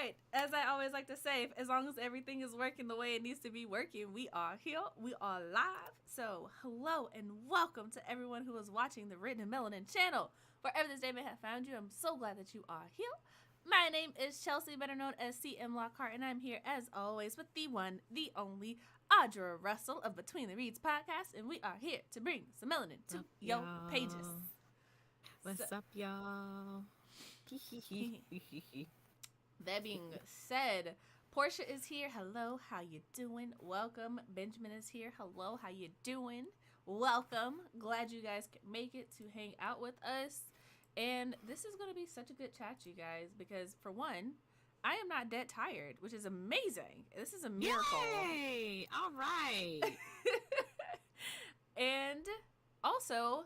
right. As I always like to say, as long as everything is working the way it needs to be working, we are here. We are live. So, hello and welcome to everyone who is watching the Written Melanin channel. Wherever this day may have found you, I'm so glad that you are here. My name is Chelsea, better known as CM Lockhart, and I'm here as always with the one, the only Audra Russell of Between the Reads podcast, and we are here to bring some melanin to your pages. What's up, y'all? That being said, Portia is here. Hello, how you doing? Welcome. Benjamin is here. Hello, how you doing? Welcome. Glad you guys could make it to hang out with us. And this is going to be such a good chat, you guys, because for one, I am not dead tired, which is amazing. This is a miracle. Yay! All right. And also,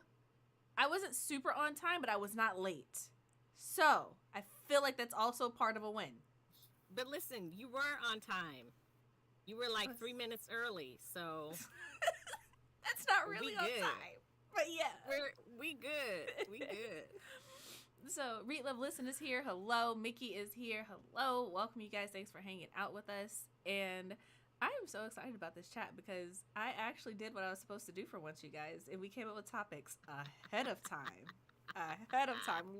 I wasn't super on time, but I was not late. So, I feel like that's also part of a win. But listen, you were on time. You were like 3 minutes early, so that's not really on time. But yeah. We good. We good. So, Read Love Listen is here. Hello. Mickey is here. Hello. Welcome, you guys. Thanks for hanging out with us. And I am so excited about this chat because I actually did what I was supposed to do for once, you guys. And we came up with topics ahead of time.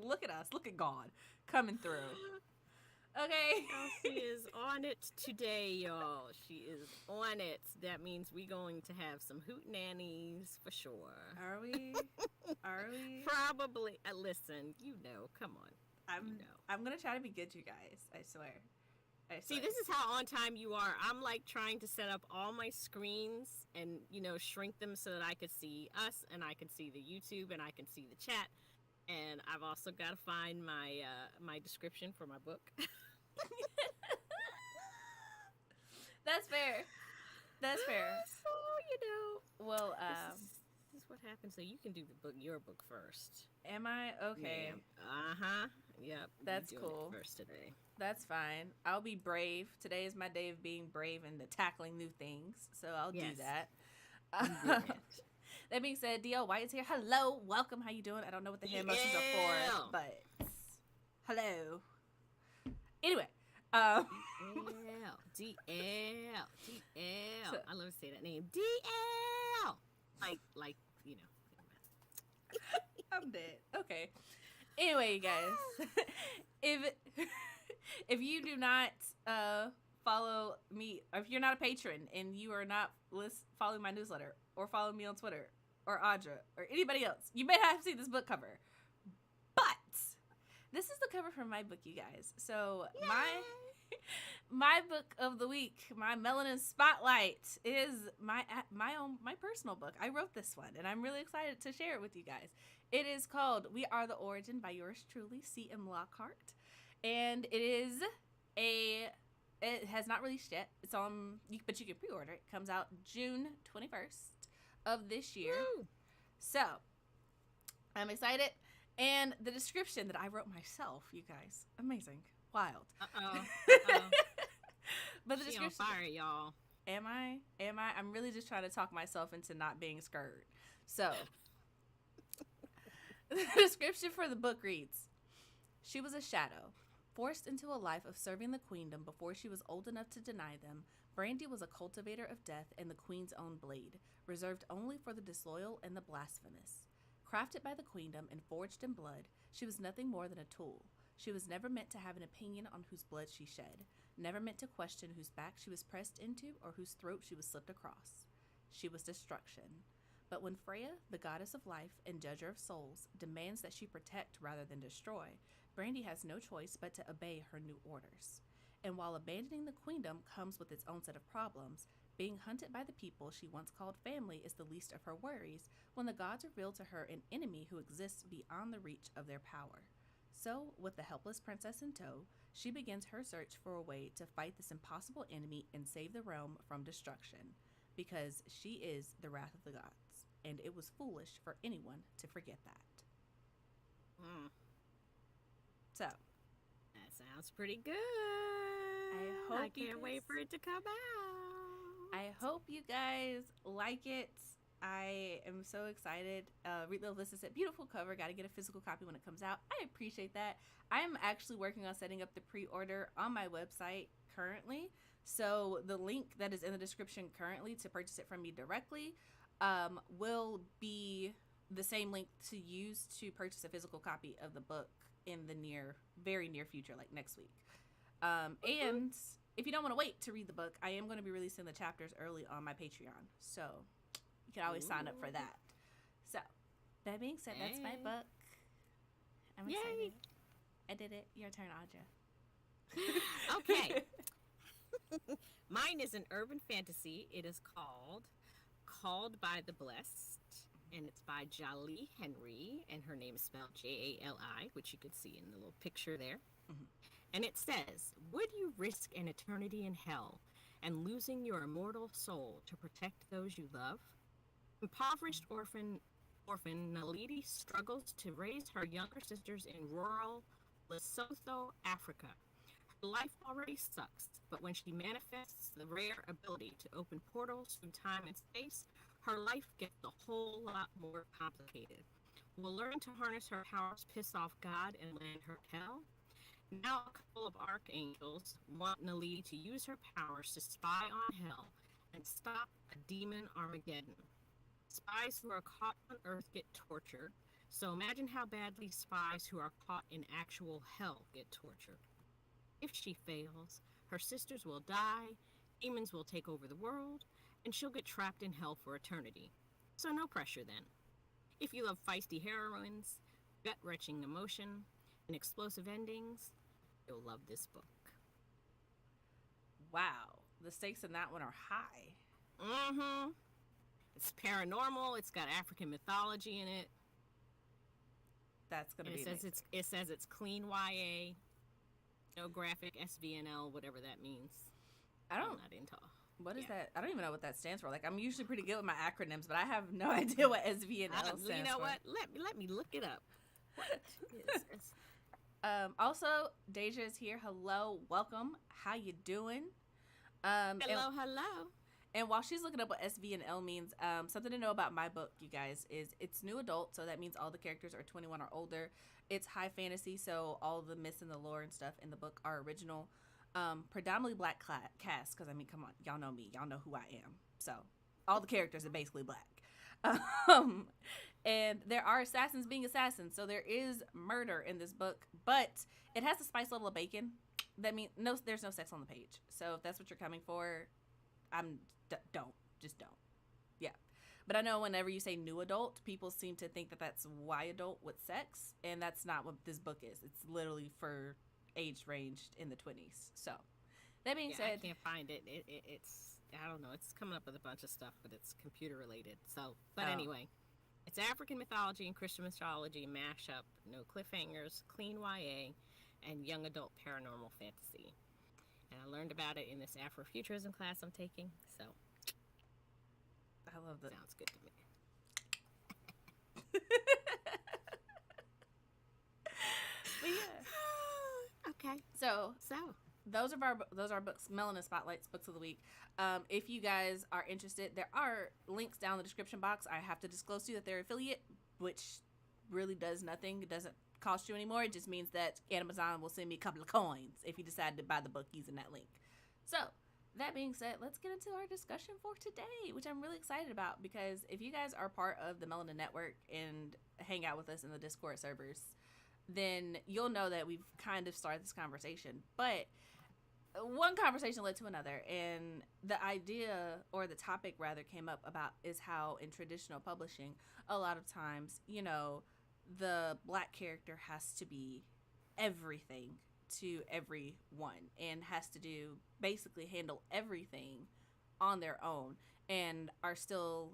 Look at us. Look at God coming through. Okay. Chelsea is on it today, y'all. She is on it. That means we're going to have some hootenannies for sure. Are we? Are we? Probably. Listen, come on. I'm going to try to be good, you guys. I swear. See, this is how on time you are. I'm like trying to set up all my screens and, shrink them so that I could see us and I could see the YouTube and I can see the chat. And I've also got to find my description for my book. That's fair. So, Well, this is what happens. So you can do your book first. Am I? Okay. Yep. That's cool. First today. That's fine. I'll be brave. Today is my day of being brave and tackling new things. So I'll do that. That being said, DL White is here. Hello. Welcome. How you doing? I don't know what the hand motions are for, but hello. Anyway. DL. So, I love to say that name. DL. Like. I'm dead. Okay. Anyway, you guys. If you do not follow me, or if you're not a patron and you are not following my newsletter or follow me on Twitter or Audra or anybody else, you may have seen this book cover. But this is the cover for my book, you guys. So my book of the week, my Melanin Spotlight, is my personal book. I wrote this one, and I'm really excited to share it with you guys. It is called We Are the Origin by yours truly, C.M. Lockhart. And it has not released yet. It's on, but you can pre-order it. It comes out June 21st of this year. Woo! So, I'm excited. And the description that I wrote myself, you guys, amazing, wild. But the description, on fire, y'all. Am I? I'm really just trying to talk myself into not being scared. So, the description for the book reads, she was a shadow. Forced into a life of serving the queendom before she was old enough to deny them, Brandy was a cultivator of death and the queen's own blade, reserved only for the disloyal and the blasphemous. Crafted by the queendom and forged in blood, she was nothing more than a tool. She was never meant to have an opinion on whose blood she shed, never meant to question whose back she was pressed into or whose throat she was slipped across. She was destruction. But when Freya, the goddess of life and judger of souls, demands that she protect rather than destroy, Brandy has no choice but to obey her new orders. And while abandoning the queendom comes with its own set of problems, being hunted by the people she once called family is the least of her worries when the gods reveal to her an enemy who exists beyond the reach of their power. So, with the helpless princess in tow, she begins her search for a way to fight this impossible enemy and save the realm from destruction, because she is the wrath of the gods, and it was foolish for anyone to forget that. So, that sounds pretty good. I can't wait for it to come out. I hope you guys like it. I am so excited. Read Love Listen said, beautiful cover. Got to get a physical copy when it comes out. I appreciate that. I'm actually working on setting up the pre-order on my website currently. So the link that is in the description currently to purchase it from me directly will be the same link to use to purchase a physical copy of the book in the very near future, like next week. And if you don't want to wait to read the book, I am going to be releasing the chapters early on my Patreon. So you can always sign up for that. So that being said, that's my book. I'm excited. I did it. Your turn, Audra. Okay. Mine is an urban fantasy. It is Called by the Blessed, and it's by Jali Henry, and her name is spelled Jali, which you can see in the little picture there. Mm-hmm. And it says, would you risk an eternity in hell and losing your immortal soul to protect those you love? Impoverished orphan Neddy struggles to raise her younger sisters in rural Lesotho, Africa. Her life already sucks, but when she manifests the rare ability to open portals through time and space, her life gets a whole lot more complicated. Will learn to harness her powers, piss off God, and land her hell? Now a couple of archangels want Neddy to use her powers to spy on hell and stop a demon Armageddon. Spies who are caught on Earth get tortured, so imagine how badly spies who are caught in actual hell get tortured. If she fails, her sisters will die, demons will take over the world, and she'll get trapped in hell for eternity. So no pressure then. If you love feisty heroines, gut-wrenching emotion, and explosive endings, you'll love this book. Wow. The stakes in that one are high. Mm-hmm. It's paranormal. It's got African mythology in it. That's going to be amazing. It says it's clean YA, no graphic SVNL, whatever that means. I'm not into. What is that? I don't even know what that stands for. Like, I'm usually pretty good with my acronyms, but I have no idea what SVNL stands for. You know what? Let me look it up. What is this? Also, Deja is here. Hello, welcome. How you doing? Hello. And while she's looking up what SVNL means, something to know about my book, you guys, is it's new adult, so that means all the characters are 21 or older. It's high fantasy, so all the myths and the lore and stuff in the book are original. Predominantly black cast, because, I mean, come on, y'all know me. Y'all know who I am. So all the characters are basically black. And there are assassins being assassins, so there is murder in this book, but it has a spice level of bacon. That means there's no sex on the page. So if that's what you're coming for, don't. Yeah. But I know whenever you say new adult, people seem to think that that's Y adult with sex, and that's not what this book is. It's literally for age ranged in the 20s. So that being said, I can't find it. It's I don't know. It's coming up with a bunch of stuff, but it's computer related. So, but anyway, it's African mythology and Christian mythology mashup. No cliffhangers, clean YA, and young adult paranormal fantasy. And I learned about it in this Afrofuturism class I'm taking. So I love that. Sounds good to me. But yeah. Okay. So those are our books, Melanin Spotlights, books of the week. If you guys are interested, there are links down in the description box. I have to disclose to you that they're affiliate, which really does nothing. It doesn't cost you anymore. It just means that Amazon will send me a couple of coins if you decide to buy the book using that link. So that being said, let's get into our discussion for today, which I'm really excited about, because if you guys are part of the Melanin Network and hang out with us in the Discord servers, then you'll know that we've kind of started this conversation. But one conversation led to another, and the idea, or the topic rather, came up about is how in traditional publishing, a lot of times, the black character has to be everything to everyone and has to basically handle everything on their own, and are still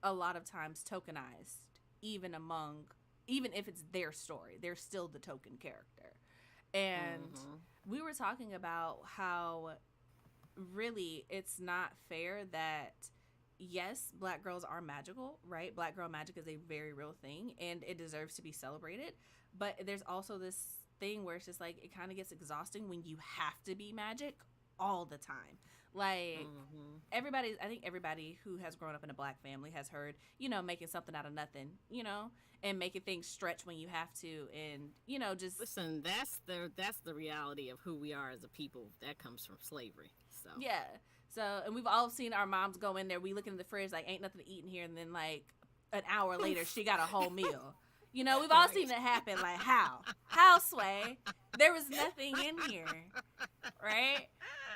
a lot of times tokenized, even if it's their story. They're still the token character. And we were talking about how really it's not fair that, yes, black girls are magical, right? Black girl magic is a very real thing, and it deserves to be celebrated. But there's also this thing where it's just like, it kind of gets exhausting when you have to be magic all the time. Like, I think everybody who has grown up in a black family has heard, making something out of nothing, and making things stretch when you have to, and, just... Listen, that's the reality of who we are as a people. That comes from slavery, so. Yeah. So, and we've all seen our moms go in there, we look in the fridge like, ain't nothing to eat in here, and then, like, an hour later, she got a whole meal. We've all seen it happen, like, how, Sway? There was nothing in here, right?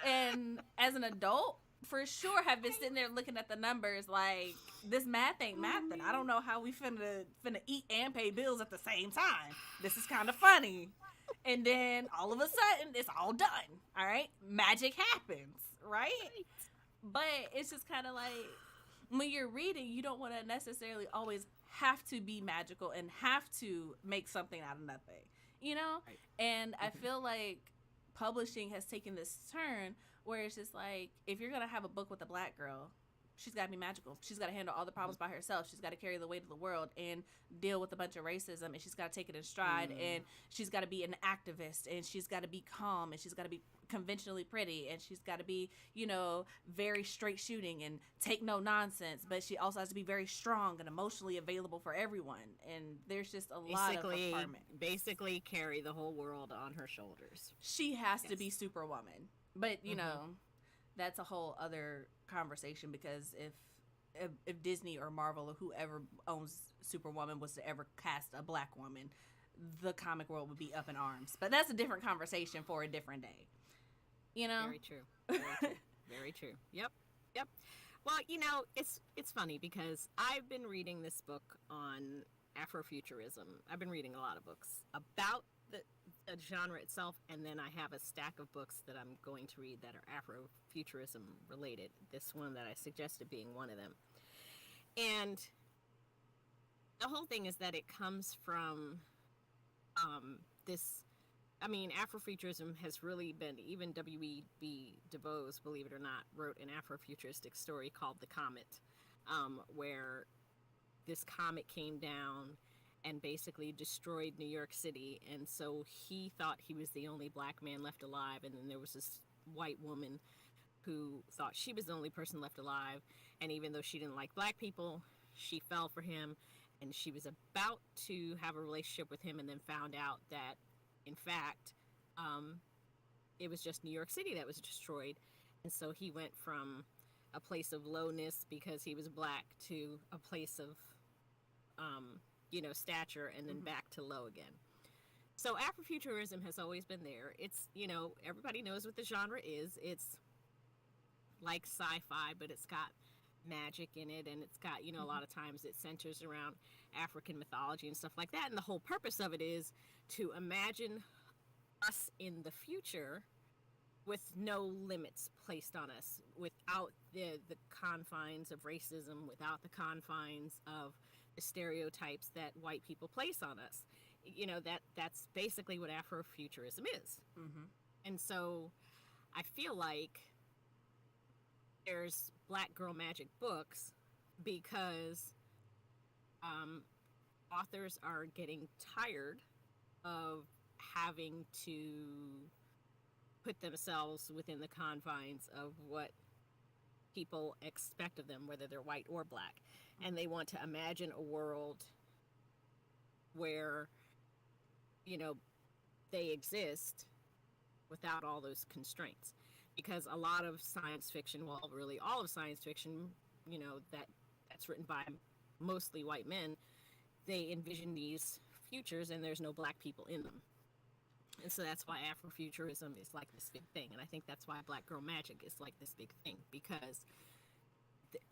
And as an adult, for sure, have been sitting there looking at the numbers like, this math ain't mathing. I don't know how we finna eat and pay bills at the same time. This is kind of funny. And then, all of a sudden, it's all done, all right? Magic happens, right? But it's just kind of like, when you're reading, you don't want to necessarily always have to be magical and have to make something out of nothing, Right. And I feel like publishing has taken this turn where it's just like, if you're going to have a book with a black girl, she's got to be magical. She's got to handle all the problems by herself. She's got to carry the weight of the world and deal with a bunch of racism, and she's got to take it in stride, and she's got to be an activist, and she's got to be calm, and she's got to be conventionally pretty, and she's got to be, very straight shooting and take no nonsense, but she also has to be very strong and emotionally available for everyone, and there's just a lot of requirement. Basically carry the whole world on her shoulders. She has to be Superwoman, but, that's a whole other conversation, because if Disney or Marvel or whoever owns Superwoman was to ever cast a black woman, the comic world would be up in arms. But that's a different conversation for a different day. Very true. Very true. Very true. Yep. Well, it's funny because I've been reading this book on Afrofuturism. I've been reading a lot of books about the genre itself, and then I have a stack of books that I'm going to read that are Afrofuturism related. This one that I suggested being one of them. And the whole thing is that it comes from Afrofuturism has really been, even W.E.B. Du Bois, believe it or not, wrote an Afrofuturistic story called The Comet, where this comet came down and basically destroyed New York City, and so he thought he was the only black man left alive, and then there was this white woman who thought she was the only person left alive, and even though she didn't like black people, she fell for him, and she was about to have a relationship with him, and then found out that, in fact, it was just New York City that was destroyed, and so he went from a place of lowness because he was black to a place of stature, and then back to low again. So Afrofuturism has always been there. It's, everybody knows what the genre is. It's like sci-fi, but it's got magic in it, and it's got, a lot of times it centers around African mythology and stuff like that. And the whole purpose of it is to imagine us in the future with no limits placed on us, without the confines of racism, without the confines of the stereotypes that white people place on us. That's basically what Afrofuturism is. And so I feel like there's black girl magic books because authors are getting tired of having to put themselves within the confines of what people expect of them, whether they're white or black. And they want to imagine a world where, they exist without all those constraints. Because a lot of science fiction, well, really all of science fiction, that's written by mostly white men, they envision these futures and there's no black people in them. And so that's why Afrofuturism is like this big thing. And I think that's why Black Girl Magic is like this big thing, because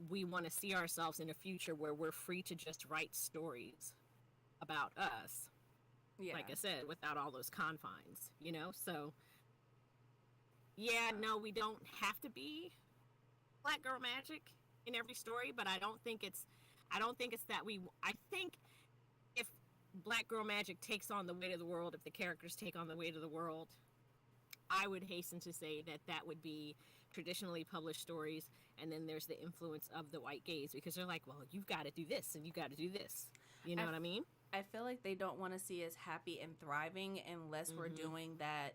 we want to see ourselves in a future where we're free to just write stories about us. Yeah. Like I said, without all those confines, So, no, we don't have to be Black Girl Magic in every story, but I don't think it's that I think if Black Girl Magic takes on the weight of the world, if the characters take on the weight of the world, I would hasten to say that would be traditionally published stories, and then there's the influence of the white gaze, because they're like, well, you've got to do this and you've got to do this. You know what I mean? I feel like they don't want to see us happy and thriving unless we're doing that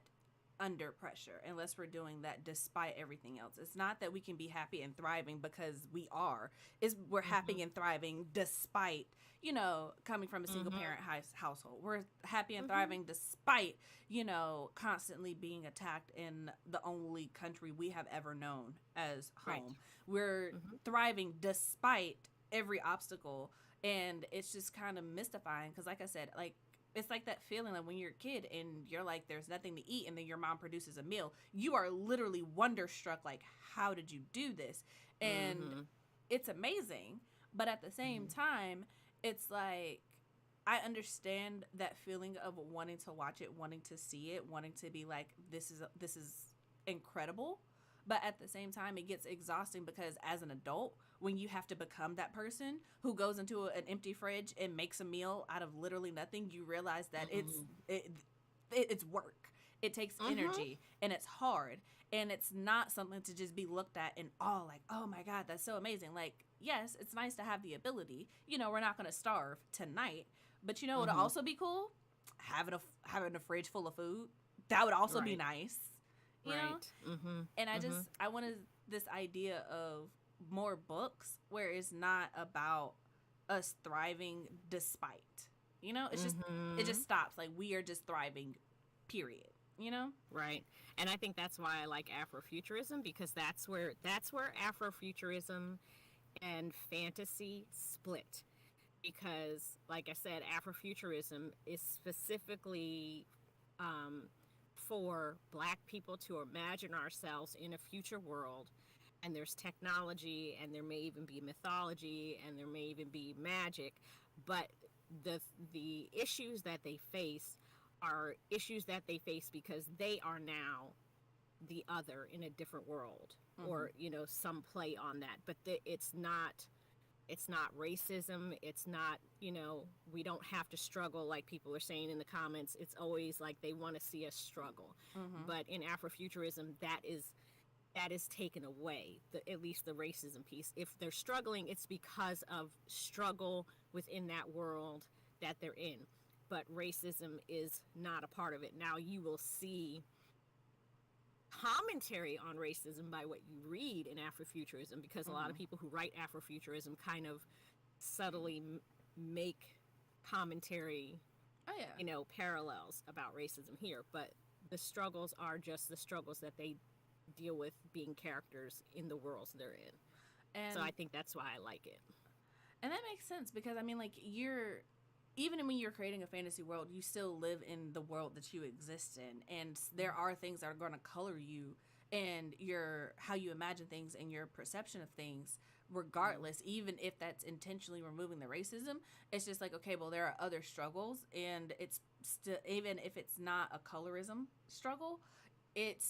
under pressure, unless we're doing that despite everything else. It's not that we can be happy and thriving because we are. Is we're happy and thriving despite, you know, coming from a single parent household. We're happy and thriving despite, you know, constantly being attacked in the only country we have ever known as home. Right. We're thriving despite every obstacle, and it's just kind of mystifying because, like I said, like, it's like that feeling like when you're a kid and you're like, there's nothing to eat, and then your mom produces a meal. You are literally wonderstruck, like, how did you do this? And it's amazing. But at the same time, it's like, I understand that feeling of wanting to watch it, wanting to see it, wanting to be like, this is incredible. But at the same time, it gets exhausting because as an adult, when you have to become that person who goes into an empty fridge and makes a meal out of literally nothing, you realize that it's work. It takes energy, and it's hard, and it's not something to just be looked at in awe, like, oh my God, that's so amazing. Like, yes, it's nice to have the ability. You know, we're not going to starve tonight, but you know what would also be cool? Having a fridge full of food. That would also be nice. You know? And I wanted this idea of more books where it's not about us thriving despite, you know, it's just, it just stops. Like, we are just thriving, period, you know? Right. And I think that's why I like Afrofuturism, because that's where Afrofuturism and fantasy split. Because, like I said, Afrofuturism is specifically for Black people to imagine ourselves in a future world, and there's technology, and there may even be mythology, and there may even be magic, but the issues that they face are issues that they face because they are now the other in a different world, or, you know, some play on that. But it's not racism. It's not, you know, we don't have to struggle like people are saying in the comments. It's always like they want to see us struggle. But in Afrofuturism, that is taken away, at least the racism piece. If they're struggling, it's because of struggle within that world that they're in. But racism is not a part of it. Now, you will see commentary on racism by what you read in Afrofuturism, because a lot of people who write Afrofuturism kind of subtly make commentary, you know, parallels about racism here. But the struggles are just the struggles that they deal with being characters in the worlds they're in. And so I think that's why I like it. And that makes sense because, I mean, like, even when you're creating a fantasy world, you still live in the world that you exist in, and there are things that are going to color you and how you imagine things and your perception of things, regardless. Even if that's intentionally removing the racism, it's just like, okay, well, there are other struggles, and it's still, even if it's not a colorism struggle, it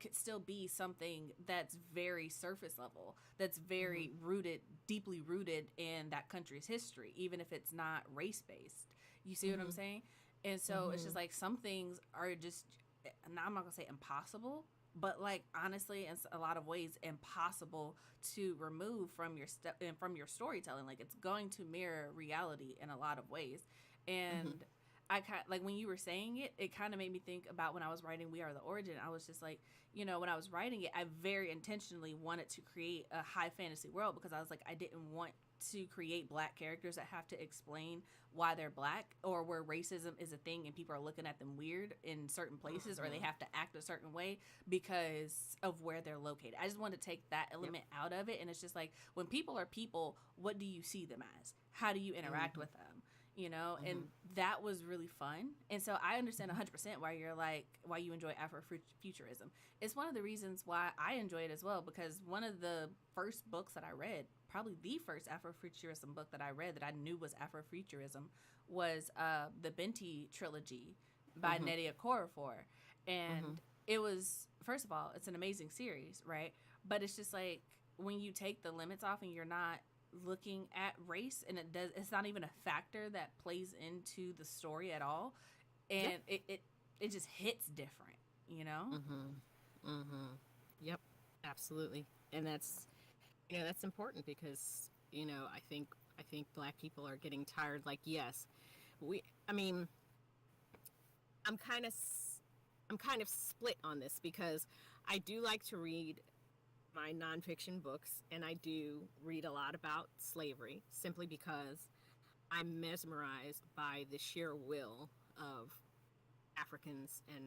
could still be something that's very surface level, that's very deeply rooted in that country's history, even if it's not race based. You see what I'm saying? And so it's just like, some things are just, I'm not gonna say impossible, but, like, honestly, in a lot of ways, impossible to remove from your storytelling. Like, it's going to mirror reality in a lot of ways. And I like, when you were saying it, it kind of made me think about when I was writing We Are the Origin. I was just like, you know, when I was writing it, I very intentionally wanted to create a high fantasy world, because I was like, I didn't want to create Black characters that have to explain why they're Black, or where racism is a thing and people are looking at them weird in certain places, or they have to act a certain way because of where they're located. I just wanted to take that element out of it. And it's just like, when people are people, what do you see them as? How do you interact with them? You know, and that was really fun. And so I understand 100% why why you enjoy Afrofuturism. It's one of the reasons why I enjoy it as well, because one of the first books that I read, probably the first Afrofuturism book that I read that I knew was Afrofuturism, was the Binti Trilogy by Neddy Okorafor. And it was, first of all, it's an amazing series, right? But it's just like, when you take the limits off and you're not looking at race, and it's not even a factor that plays into the story at all, and it just hits different, you know. Yep, absolutely. And that's, you know, that's important, because, you know, I think Black people are getting tired. Like, yes, I'm kind of I'm kind of split on this because I do like to read my nonfiction books, and I do read a lot about slavery simply because I'm mesmerized by the sheer will of Africans and,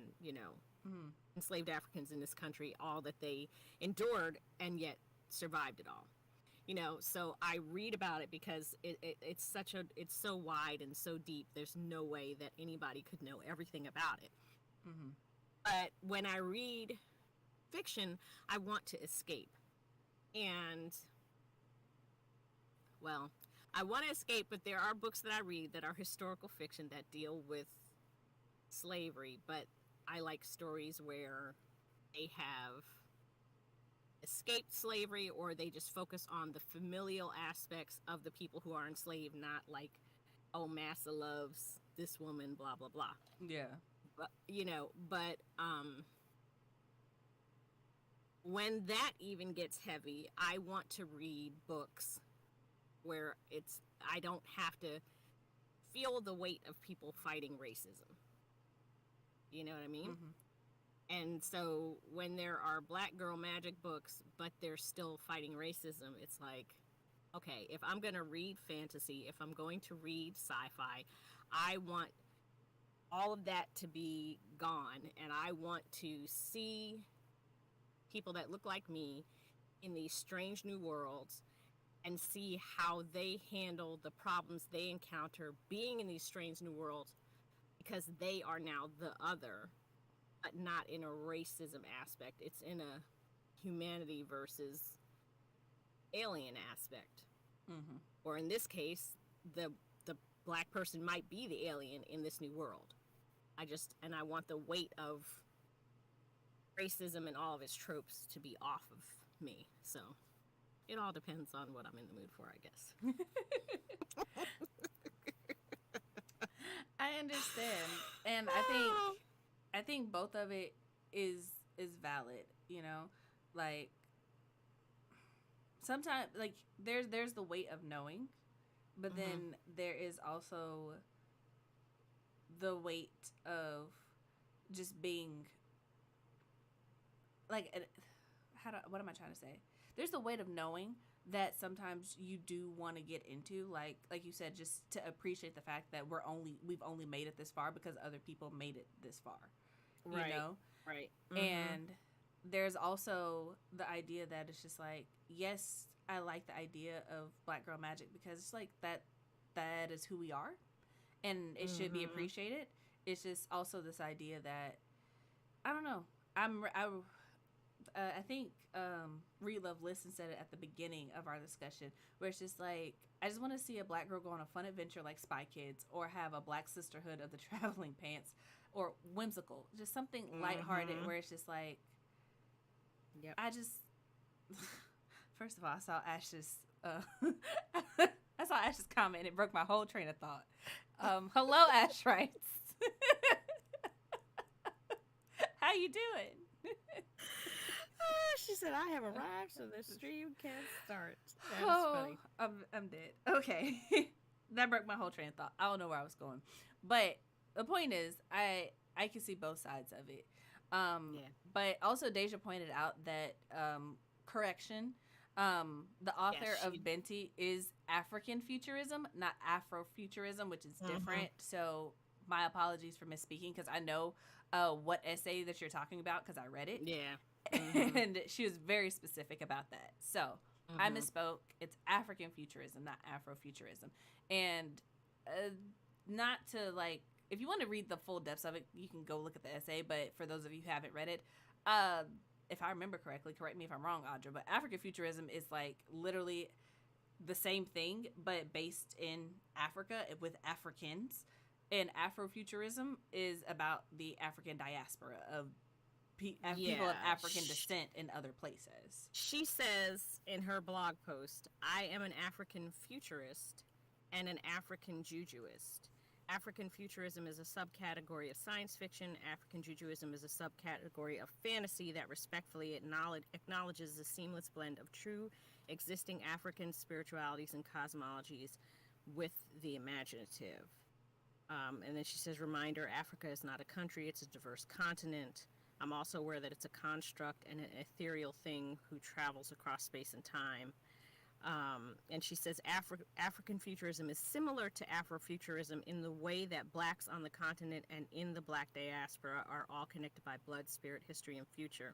enslaved Africans in this country, all that they endured and yet survived it all. So I read about it because it's so wide and so deep. There's no way that anybody could know everything about it. Mm-hmm. But when I read fiction, I want to escape. And, well, I want to escape, but there are books that I read that are historical fiction that deal with slavery, but I like stories where they have escaped slavery, or they just focus on the familial aspects of the people who are enslaved, not like, oh, Massa loves this woman, blah, blah, blah. Yeah. But, when that even gets heavy, I want to read books where I don't have to feel the weight of people fighting racism. You know what I mean? Mm-hmm. And so when there are black girl magic books, but they're still fighting racism, it's like, okay, if I'm going to read fantasy, if I'm going to read sci-fi, I want all of that to be gone, and I want to see people that look like me in these strange new worlds and see how they handle the problems they encounter being in these strange new worlds, because they are now the other, but not in a racism aspect. It's in a humanity versus alien aspect. Mm-hmm. Or in this case, the black person might be the alien in this new world. I want the weight of racism and all of its tropes to be off of me. So it all depends on what I'm in the mood for, I guess. I understand, and I think both of it is valid. Like sometimes, like there's the weight of knowing, but Mm-hmm. then there is also the weight of just being like, what am I trying to say? There's the weight of knowing that sometimes you do want to get into, like you said, just to appreciate the fact that we've only made it this far because other people made it this far. Right. Right. Mm-hmm. And there's also the idea that it's just like, yes, I like the idea of black girl magic because it's like that is who we are, and it should be appreciated. It's just also this idea that, I don't know, I think Read Love Listen said it at the beginning of our discussion, where it's just like, I just want to see a black girl go on a fun adventure like Spy Kids, or have a Black Sisterhood of the Traveling Pants, or whimsical, just something lighthearted where it's just like, yep. I just first of all, I saw Ash's comment and it broke my whole train of thought. Hello, Ash writes. How you doing? She said, I have arrived, so the stream can start. That was funny. I'm dead. Okay. That broke my whole train of thought. I don't know where I was going. But the point is, I can see both sides of it. But also Deja pointed out that, correction, the author of Binti is African futurism, not Afrofuturism, which is different. So my apologies for misspeaking, because I know what essay that you're talking about because I read it. Yeah. And she was very specific about that. So I misspoke. It's African futurism, not Afrofuturism. And not to, like, if you want to read the full depths of it, you can go look at the essay. But for those of you who haven't read it, if I remember correctly, correct me if I'm wrong, Audra, but African futurism is like literally the same thing, but based in Africa with Africans. And Afrofuturism is about the African diaspora of people of African descent in other places. She says in her blog post, I am an African futurist and an African jujuist. African futurism is a subcategory of science fiction. African jujuism is a subcategory of fantasy that respectfully acknowledges the seamless blend of true existing African spiritualities and cosmologies with the imaginative. And then she says, reminder, Africa is not a country, it's a diverse continent. I'm also aware that it's a construct and an ethereal thing who travels across space and time. And she says African futurism is similar to Afrofuturism in the way that blacks on the continent and in the black diaspora are all connected by blood, spirit, history, and future.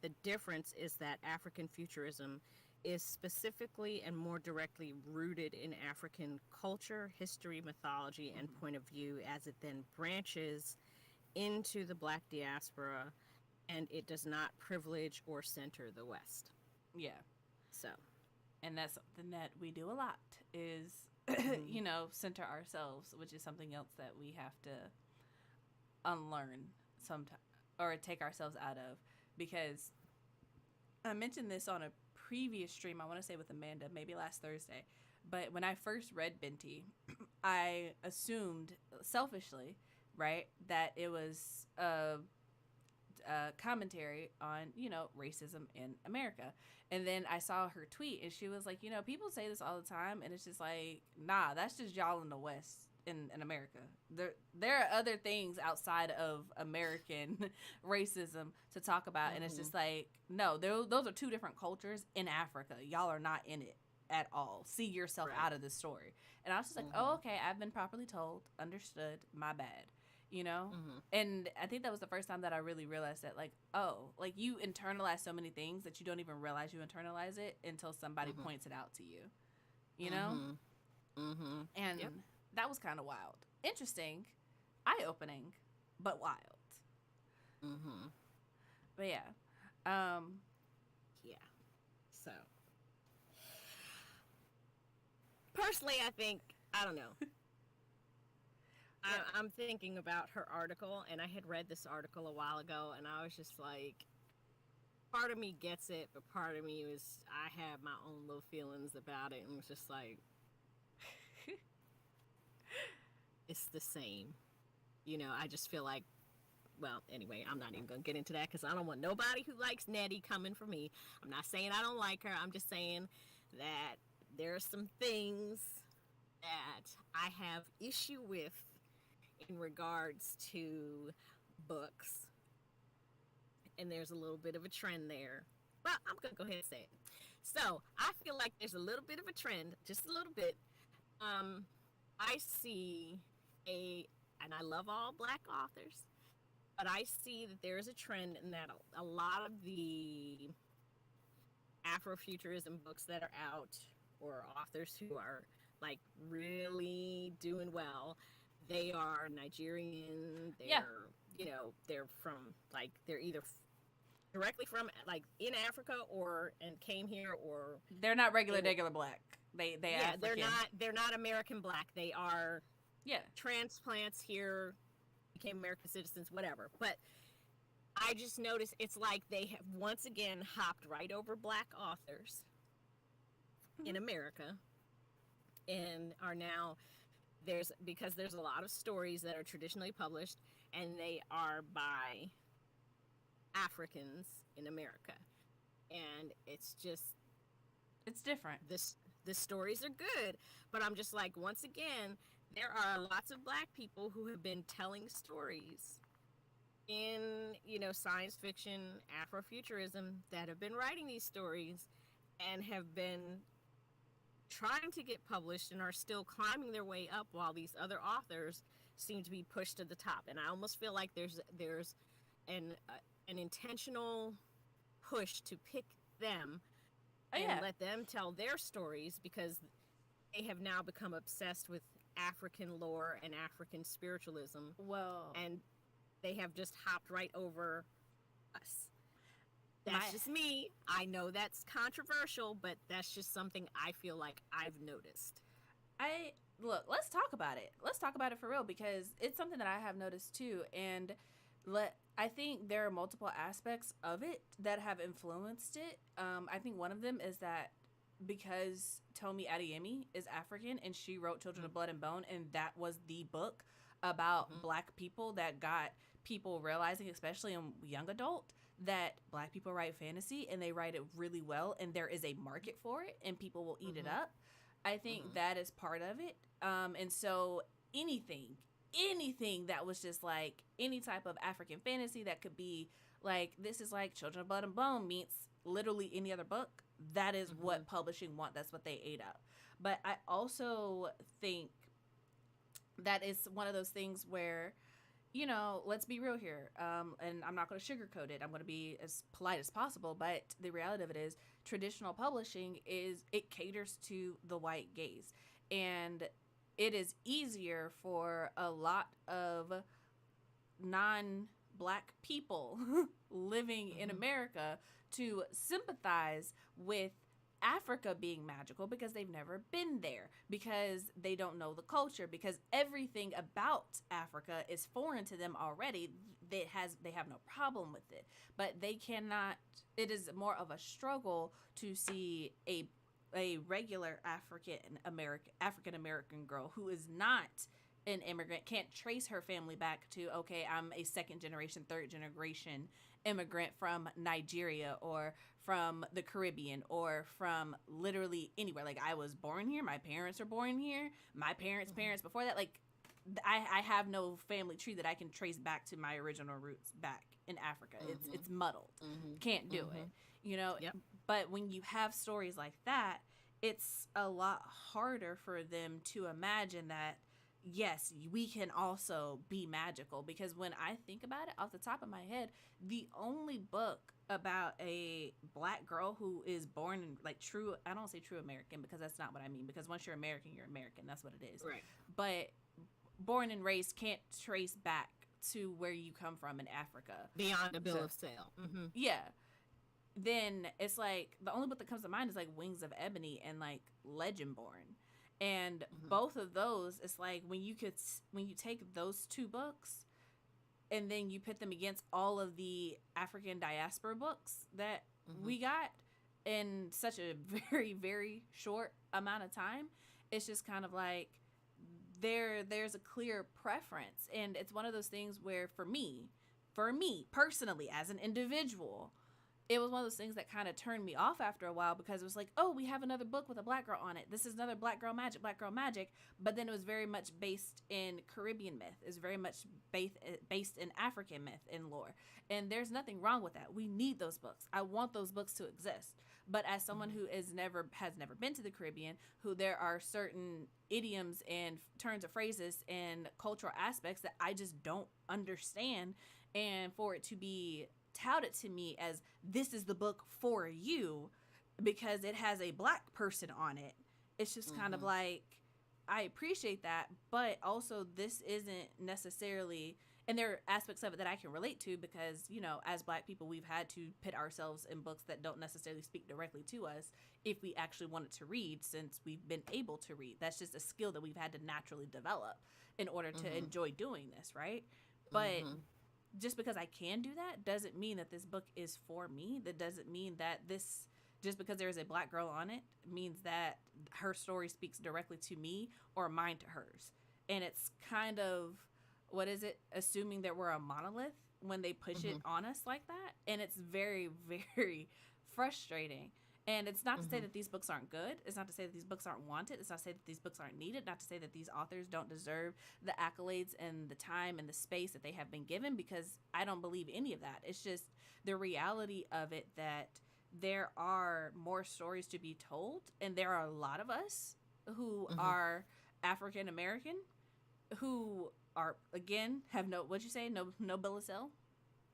The difference is that African futurism is specifically and more directly rooted in African culture, history, mythology, and point of view, as it then branches into the black diaspora, and it does not privilege or center the West. Yeah. So. And that's something that we do a lot is, you know, center ourselves, which is something else that we have to unlearn sometimes or take ourselves out of. Because I mentioned this on a previous stream, I want to say with Amanda, maybe last Thursday. But when I first read Binti, I assumed selfishly, right, that it was a commentary on, you know, racism in America. And then I saw her tweet and she was like, you know, people say this all the time and it's just like, nah, that's just y'all in the West in America. There are other things outside of American racism to talk about. And it's just like, no, those are two different cultures in Africa. Y'all are not in it at all. See yourself out of this story. And I was just like, oh, okay, I've been properly told, understood, my bad. You know? And I think that was the first time that I really realized that, like, oh, like, you internalize so many things that you don't even realize you internalize it until somebody points it out to you. You know? And that was kind of wild. Interesting. Eye-opening. But wild. But, yeah. Yeah. So. Personally, I think, I don't know. I'm thinking about her article, and I had read this article a while ago, and I was just like, part of me gets it, but part of me was, I had my own little feelings about it, and was just like, it's the same. You know, I just feel like, well, anyway, I'm not even going to get into that, because I don't want nobody who likes Neddy coming for me. I'm not saying I don't like her, I'm just saying that there are some things that I have issue with in regards to books, and there's a little bit of a trend there. Well, I'm gonna go ahead and say it. So I feel like there's a little bit of a trend, just a little bit. I see and I love all black authors, but I see that there is a trend in that a lot of the Afrofuturism books that are out, or authors who are like really doing well, they are Nigerian. They're, you know, they're from, like, they're either directly from, like, in Africa and came here, or they're not regular black. They African. They're not American black. They are transplants here, became American citizens, whatever. But I just noticed it's like they have once again hopped right over black authors in America, and are now because there's a lot of stories that are traditionally published, and they are by Africans in America, and it's different. The stories are good, but I'm just like, once again, there are lots of black people who have been telling stories in, you know, science fiction, Afrofuturism, that have been writing these stories and have been trying to get published and are still climbing their way up, while these other authors seem to be pushed to the top. And I almost feel like there's an intentional push to pick them and let them tell their stories, because they have now become obsessed with African lore and African spiritualism. Well, and they have just hopped right over us. That's just me. I know that's controversial, but that's just something I feel like I've noticed. Look, let's talk about it. Let's talk about it for real, because it's something that I have noticed too. And I think there are multiple aspects of it that have influenced it. I think one of them is that because Tomi Adeyemi is African and she wrote Children of Blood and Bone, and that was the book about black people that got people realizing, especially in young adult, that black people write fantasy and they write it really well, and there is a market for it and people will eat it up. I think that is part of it. And so anything anything that was just like any type of African fantasy that could be like, this is like Children of Blood and Bone meets literally any other book. That is what publishing want. That's what they ate up. But I also think that it's one of those things where, you know, let's be real here. And I'm not going to sugarcoat it. I'm going to be as polite as possible. But the reality of it is, traditional publishing it caters to the white gaze. And it is easier for a lot of non-Black people living in America to sympathize with Africa being magical because they've never been there, because they don't know the culture, because everything about Africa is foreign to them already. They have no problem with it, but they cannot. It is more of a struggle to see a regular African American girl who is not an immigrant, can't trace her family back to, okay, I'm a second generation, third generation immigrant from Nigeria or from the Caribbean or from literally anywhere. Like, I was born here, my parents are born here, my parents' parents before that. Like, I have no family tree that I can trace back to my original roots back in Africa. It's muddled. Can't do it, you know. But when you have stories like that, it's a lot harder for them to imagine that, yes, we can also be magical. Because when I think about it off the top of my head, the only book about a Black girl who is born in, like, true, I don't say true American because that's not what I mean, because once you're American, you're American. That's what it is. Right. But born and raised can't trace back to where you come from in Africa. Beyond a bill of sale. Yeah. Then it's like, the only book that comes to mind is like Wings of Ebony and like Legendborn. And both of those, it's like when you take those two books and then you put them against all of the African diaspora books that we got in such a very, very short amount of time, it's just kind of like there's a clear preference. And it's one of those things where for me personally, as an individual, it was one of those things that kind of turned me off after a while, because it was like, oh, we have another book with a Black girl on it. This is another Black girl magic. But then it was very much based in Caribbean myth. It's very much based in African myth and lore. And there's nothing wrong with that. We need those books. I want those books to exist. But as someone who has never been to the Caribbean, who there are certain idioms and turns of phrases and cultural aspects that I just don't understand, and for it to be touted to me as, this is the book for you because it has a Black person on it, it's just kind of like, I appreciate that, but also this isn't necessarily, and there are aspects of it that I can relate to, because, you know, as Black people, we've had to put ourselves in books that don't necessarily speak directly to us if we actually wanted to read, since we've been able to read. That's just a skill that we've had to naturally develop in order to enjoy doing this, right? But just because I can do that doesn't mean that this book is for me. That doesn't mean that just because there is a Black girl on it means that her story speaks directly to me or mine to hers. And it's kind of, what is it, assuming that we're a monolith when they push it on us like that. And it's very, very frustrating. And it's not to say that these books aren't good. It's not to say that these books aren't wanted. It's not to say that these books aren't needed. Not to say that these authors don't deserve the accolades and the time and the space that they have been given, because I don't believe any of that. It's just the reality of it that there are more stories to be told. And there are a lot of us who are African American, who are, again, have no bill of sale.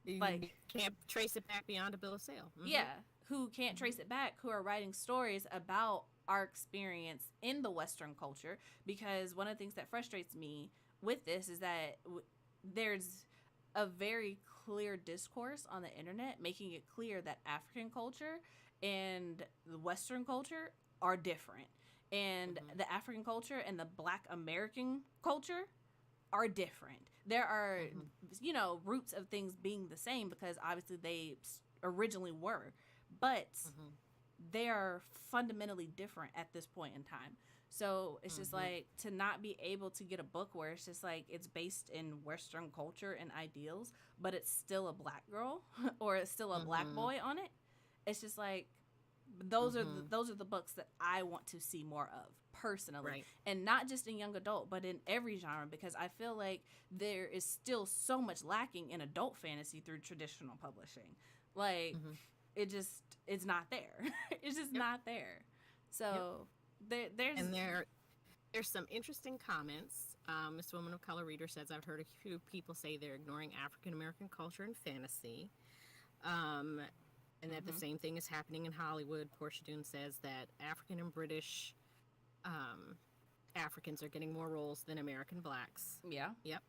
Like, can't trace it back beyond a bill of sale. Yeah. Who can't trace it back, who are writing stories about our experience in the Western culture. Because one of the things that frustrates me with this is that there's a very clear discourse on the internet making it clear that African culture and the Western culture are different. And the African culture and the Black American culture are different. There are, you know, roots of things being the same, because obviously they originally were. But they are fundamentally different at this point in time. So it's just like, to not be able to get a book where it's just like, it's based in Western culture and ideals, but it's still a Black girl or it's still a Black boy on it. It's just like, those are the books that I want to see more of personally, Right. and not just in young adult, but in every genre, because I feel like there is still so much lacking in adult fantasy through traditional publishing. Like it's not there. It's just not there. So there's some interesting comments. This woman of color reader says, I've heard a few people say they're ignoring African American culture and fantasy. And that the same thing is happening in Hollywood. Portia Doon says that African and British Africans are getting more roles than American blacks. Yeah. Yep.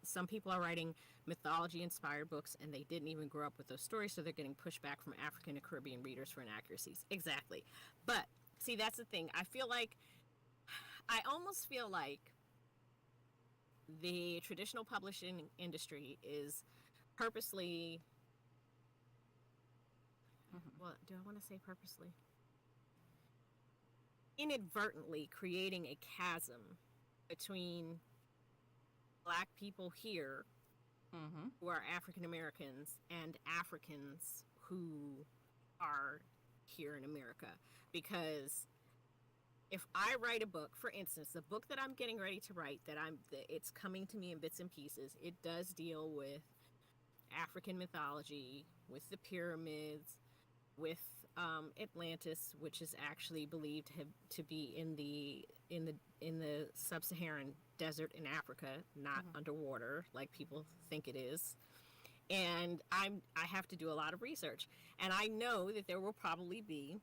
Some people are writing mythology-inspired books, and they didn't even grow up with those stories, so they're getting pushback from African and Caribbean readers for inaccuracies. Exactly. But, see, that's the thing. I almost feel like the traditional publishing industry is purposely... Well, do I want to say purposely? Inadvertently creating a chasm between Black people here who are African Americans and Africans who are here in America. Because if I write a book, for instance, the book that I'm getting ready to write, it's coming to me in bits and pieces, it does deal with African mythology, with the pyramids, with Atlantis, which is actually believed to be in the sub-Saharan desert in Africa, not underwater like people think it is. And I have to do a lot of research, and I know that there will probably be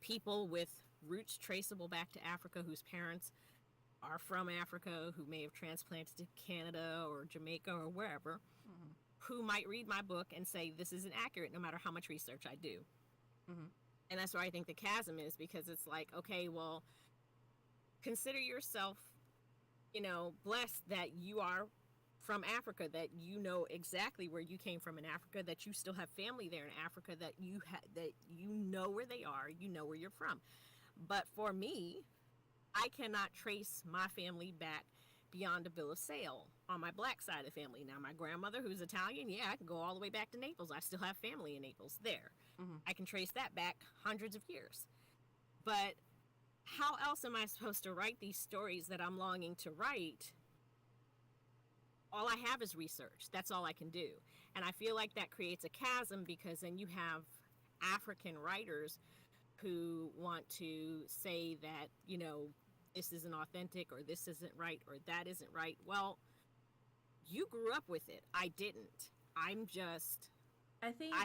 people with roots traceable back to Africa whose parents are from Africa, who may have transplanted to Canada or Jamaica or wherever, who might read my book and say this isn't accurate no matter how much research I do. And that's where I think the chasm is, because it's like, okay, well, consider yourself, blessed that you are from Africa, that you know exactly where you came from in Africa, that you still have family there in Africa, that you know where they are, you know where you're from. But for me, I cannot trace my family back beyond a bill of sale on my Black side of the family. Now, my grandmother, who's Italian, yeah, I can go all the way back to Naples. I still have family in Naples there. I can trace that back hundreds of years. But how else am I supposed to write these stories that I'm longing to write? All I have is research. That's all I can do. And I feel like that creates a chasm, because then you have African writers who want to say that, this isn't authentic, or this isn't right, or that isn't right. Well, you grew up with it. I didn't. I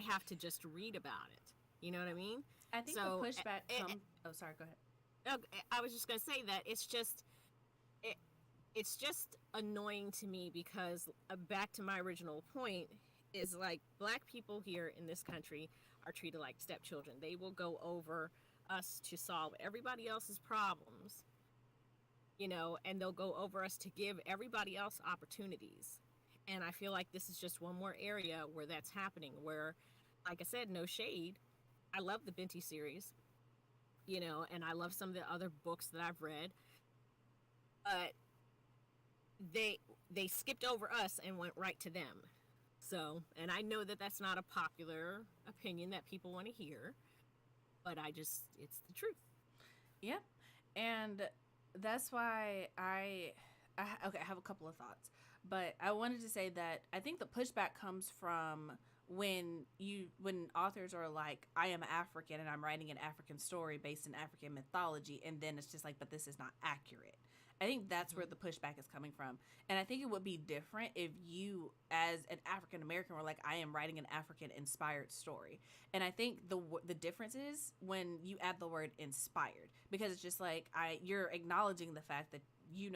have to just read about it. You know what I mean? I think the pushback comes... Oh, sorry, go ahead. I was just going to say that it's just annoying to me, because back to my original point is, like, Black people here in this country are treated like stepchildren. They will go over us to solve everybody else's problems, and they'll go over us to give everybody else opportunities. And I feel like this is just one more area where that's happening, where, like I said, no shade, I love the Binti series, and I love some of the other books that I've read, but they skipped over us and went right to them. So, and I know that that's not a popular opinion that people want to hear, but it's the truth. Yeah. And that's why I have a couple of thoughts, but I wanted to say that I think the pushback comes from when authors are like, I am African and I'm writing an African story based in African mythology, and then it's just like, but this is not accurate. I think that's where the pushback is coming from. And I think it would be different if you, as an African American, were like, I am writing an African-inspired story. And I think the difference is when you add the word inspired, because it's just like, you're acknowledging the fact that, you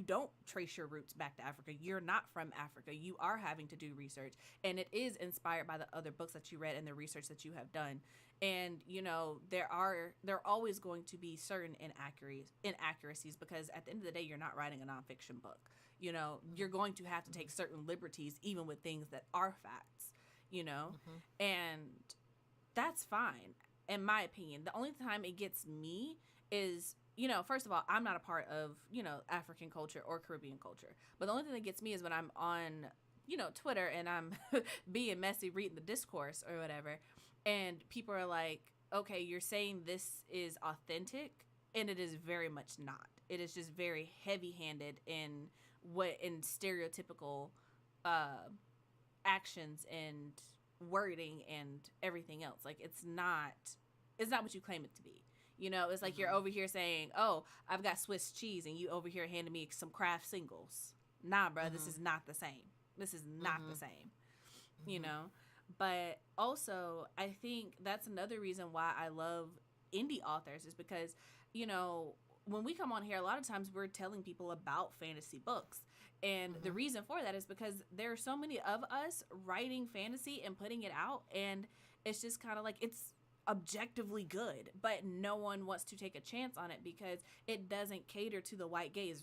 don't trace your roots back to Africa. You're not from Africa. You are having to do research. And it is inspired by the other books that you read and the research that you have done. And, there are always going to be certain inaccuracies, because at the end of the day, you're not writing a nonfiction book. You're going to have to take certain liberties, even with things that are facts, and that's fine, in my opinion. The only time it gets me is, first of all, I'm not a part of, African culture or Caribbean culture. But the only thing that gets me is when I'm on, Twitter and I'm being messy, reading the discourse or whatever. And people are like, okay, you're saying this is authentic, and it is very much not. It is just very heavy-handed in stereotypical actions and wording and everything else. Like, it's not what you claim it to be. You know, it's like you're over here saying, oh, I've got Swiss cheese, and you over here handing me some Kraft singles. Nah, bro, this is not the same. This is not the same, you know? But also, I think that's another reason why I love indie authors is because, you know, when we come on here, a lot of times we're telling people about fantasy books. And the reason for that is because there are so many of us writing fantasy and putting it out. And it's just kind of like, it's objectively good, but no one wants to take a chance on it because it doesn't cater to the white gaze.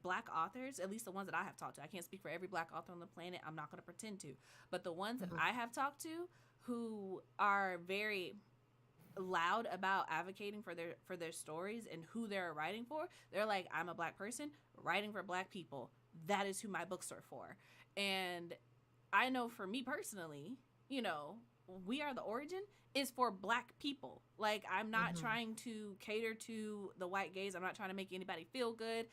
Black authors, at least the ones that I have talked to, I can't speak for every black author on the planet, I'm not going to pretend to, but the ones that I have talked to who are very loud about advocating for their stories and who they're writing for, they're like, I'm a black person writing for black people, that is who my books are for. And I know for me personally, you know, We Are the Origin is for black people. Like, I'm not trying to cater to the white gaze. I'm not trying to make anybody feel good.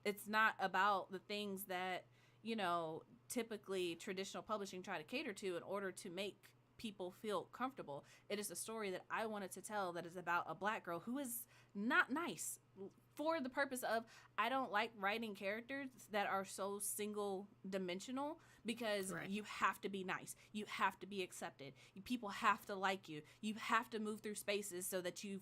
It's not about the things that, you know, typically traditional publishing try to cater to in order to make people feel comfortable. It is a story that I wanted to tell that is about a black girl who is not nice, for the purpose of, I don't like writing characters that are so single dimensional because you have to be nice. You have to be accepted. People have to like you. You have to move through spaces so that you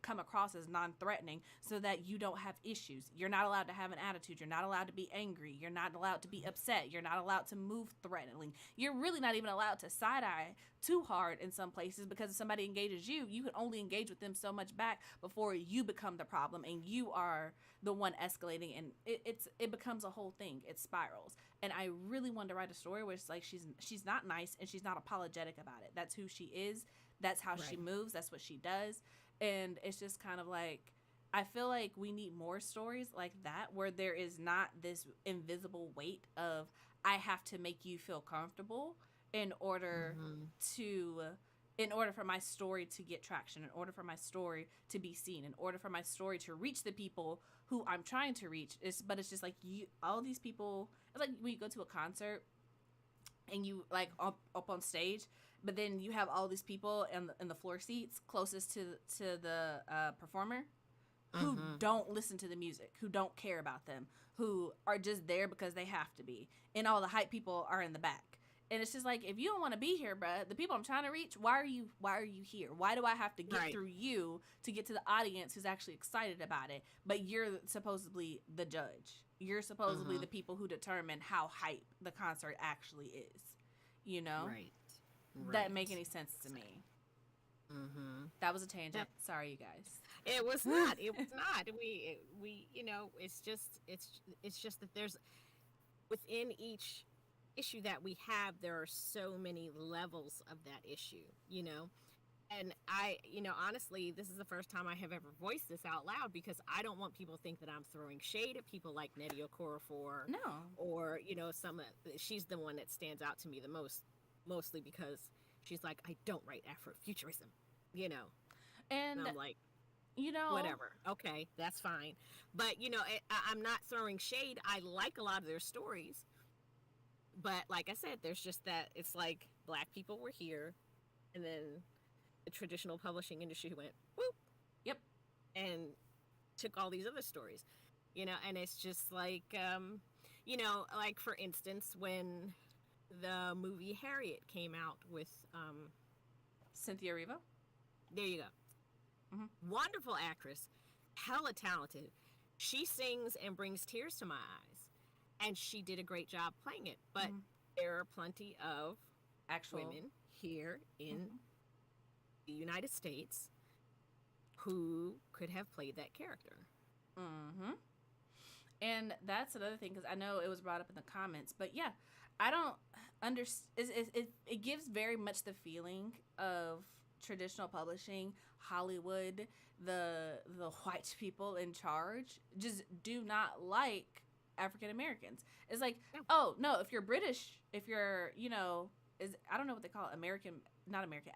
come across as non-threatening so that you don't have issues. You're not allowed to have an attitude. You're not allowed to be angry. You're not allowed to be upset. You're not allowed to move threateningly. You're really not even allowed to side-eye too hard in some places because if somebody engages you, you can only engage with them so much back before you become the problem and you are the one escalating, and it becomes a whole thing. It spirals. And I really wanted to write a story where it's like she's not nice and she's not apologetic about it. That's who she is. That's how she moves. That's what she does. And it's just kind of like, I feel like we need more stories like that where there is not this invisible weight of, I have to make you feel comfortable in order for my story to get traction, in order for my story to be seen, in order for my story to reach the people who I'm trying to reach. But it's just like, all these people, it's like when you go to a concert and you like up on stage, but then you have all these people in the floor seats closest to the performer who don't listen to the music, who don't care about them, who are just there because they have to be. And all the hype people are in the back. And it's just like, if you don't want to be here, bruh, the people I'm trying to reach, why are you here? Why do I have to get through you to get to the audience who's actually excited about it? But you're supposedly the judge. You're supposedly the people who determine how hype the concert actually is. You know? Right. That make any sense to me. That was a tangent. Yep. Sorry, you guys. It was not. It was not. We you know, it's just that there's, within each issue that we have, there are so many levels of that issue, you know. And I, you know, honestly, this is the first time I have ever voiced this out loud because I don't want people to think that I'm throwing shade at people like Neddy Okorafor. No. Or, you know, she's the one that stands out to me the most, mostly because she's like, I don't write Afrofuturism, you know. And I'm like, you know, whatever. Okay, that's fine. But, you know, I'm not throwing shade. I like a lot of their stories. But like I said, there's just that, it's like black people were here, and then the traditional publishing industry went, whoop, yep, and took all these other stories, you know, and it's just like, you know, like for instance, when the movie Harriet came out with Cynthia Erivo. There you go. Wonderful actress, hella talented. She sings and brings tears to my eyes. And she did a great job playing it. But there are plenty of actual women here in the United States who could have played that character. And that's another thing, because I know it was brought up in the comments. But yeah, I don't understand. It gives very much the feeling of traditional publishing, Hollywood, the white people in charge just do not like African Americans. It's like, oh no, if you're British, if you're, you know, I don't know what they call it,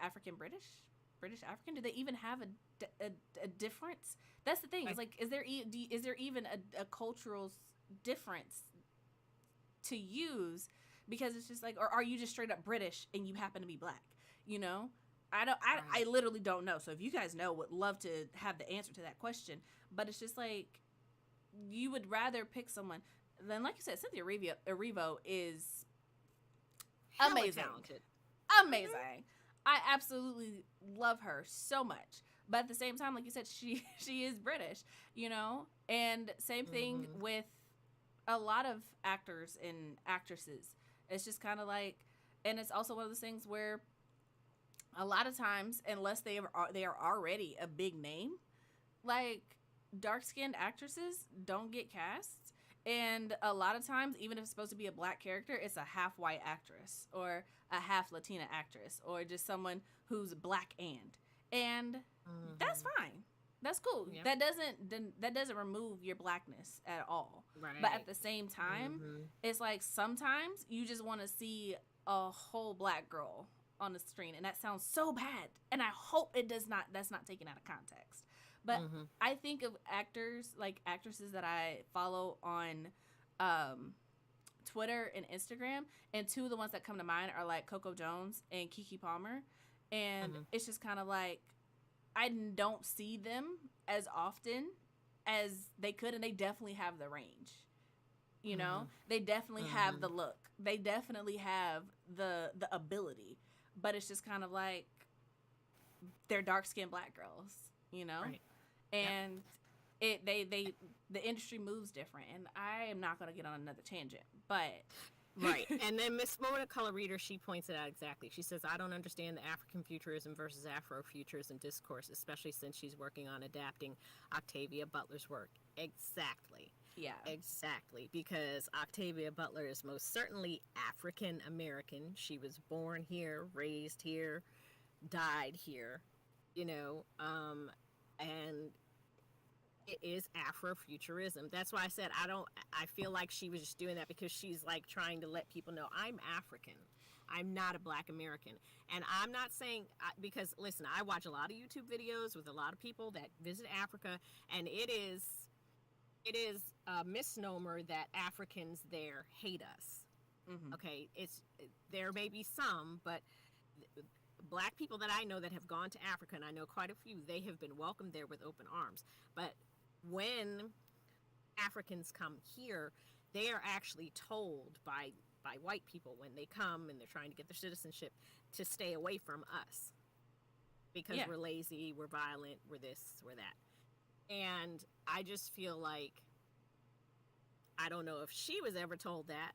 African British African. Do they even have a difference? That's the thing. It's like, is there even a cultural difference to use? Because it's just like, or are you just straight up British and you happen to be black? You know, I literally don't know. So if you guys know, would love to have the answer to that question. But it's just like, you would rather pick someone. Then, like you said, Cynthia Erivo is amazing. Talented. Amazing. Mm-hmm. I absolutely love her so much. But at the same time, like you said, she is British, you know? And same thing with a lot of actors and actresses. It's just kind of like, and it's also one of those things where a lot of times, unless they are already a big name, like, dark-skinned actresses don't get cast. And a lot of times, even if it's supposed to be a black character, it's a half-white actress or a half-Latina actress or just someone who's black and that's fine. That's cool. Yep. That doesn't remove your blackness at all. Right. But at the same time, it's like sometimes you just want to see a whole black girl on the screen, and that sounds so bad. And I hope that's not taken out of context. But I think of actors, like actresses that I follow on Twitter and Instagram, and two of the ones that come to mind are like Coco Jones and Keke Palmer. And it's just kind of like, I don't see them as often as they could, and they definitely have the range. You know? They definitely have the look. They definitely have the ability. But it's just kind of like, they're dark-skinned black girls, you know? Right. And the industry moves different, and I am not going to get on another tangent, but right. And then Miss Moment of Color Reader, she points it out exactly. She says, I don't understand the African futurism versus Afrofuturism discourse, especially since she's working on adapting Octavia Butler's work. Exactly. Yeah. Exactly. Because Octavia Butler is most certainly African American. She was born here, raised here, died here, you know, and it is Afrofuturism. That's why I said I feel like she was just doing that because she's like trying to let people know I'm African. I'm not a black American. And I'm not saying, because listen, I watch a lot of YouTube videos with a lot of people that visit Africa, and it is a misnomer that Africans there hate us. Okay, there may be some, but black people that I know that have gone to Africa, and I know quite a few, they have been welcomed there with open arms. But when Africans come here, they are actually told by white people when they come and they're trying to get their citizenship to stay away from us because we're lazy, we're violent, we're this, we're that. And I just feel like, I don't know if she was ever told that,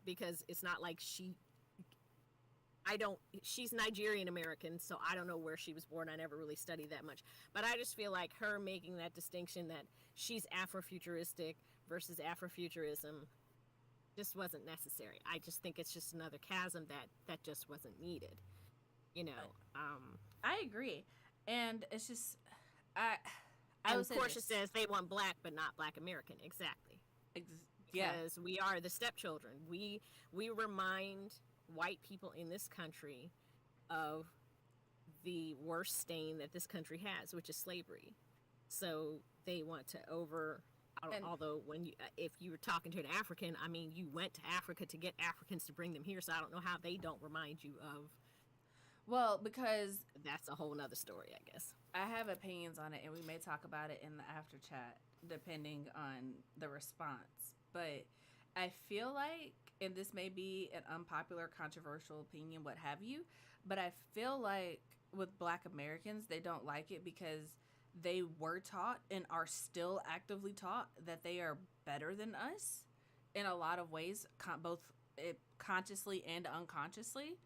because it's not like she's Nigerian American, so I don't know where she was born. I never really studied that much. But I just feel like her making that distinction that she's Afrofuturistic versus Afrofuturism just wasn't necessary. I just think it's just another chasm that just wasn't needed. You know, I agree. And it's just, and of course it says they want black, but not black American. Exactly. Because we are the stepchildren. We remind white people in this country of the worst stain that this country has, which is slavery. So they want to although if you were talking to an African, I mean, you went to Africa to get Africans to bring them here, so I don't know how they don't remind you of. Well, because that's a whole nother story, I guess. I have opinions on it, and we may talk about it in the after chat, depending on the response. But I feel like, and this may be an unpopular, controversial opinion, what have you, but I feel like with black Americans, they don't like it because they were taught and are still actively taught that they are better than us in a lot of ways, both consciously and unconsciously.